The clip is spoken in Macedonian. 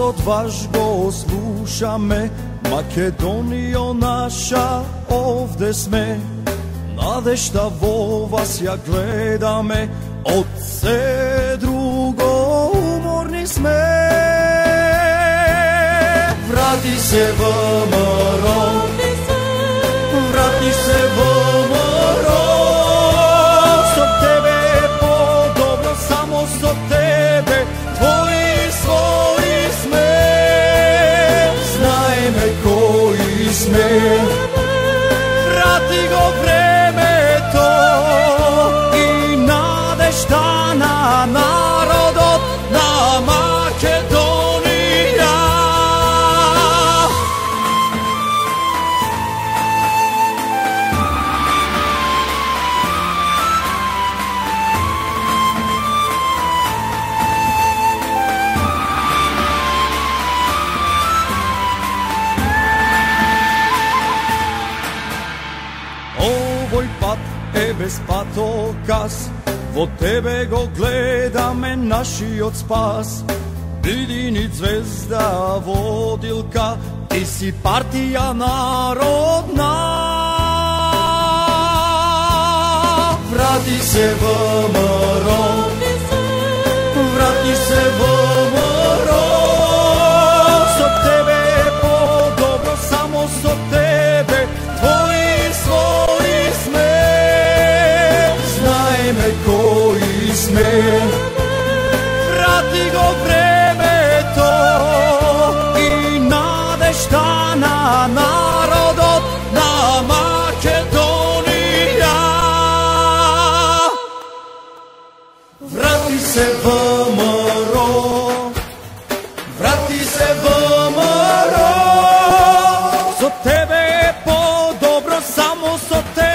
Гласот ваш го слушаме, Македонијо наша, овде сме. Надежта во вас ја гледаме, од се друго уморни сме. Врати се ВМРО, врати се ВМРО, со тебе е подобро, само со тебе, твои свои сме. Знаеме кои сме, врати го времето и надежта на народот на Македонија. Овој пат е без патокас, во тебе го гледаме нашиот спас. Биди ни звезда водилка, ти си партија народна. Врати се ВМРО, врати се ВМРО, со тебе е подобро, само со тебе, твои свои сме. Знаеме кои сме, врати го времето и надежта на народот на Македонија. Врати се ВМРО, врати се ВМРО, со тебе е подобро, само со тебе.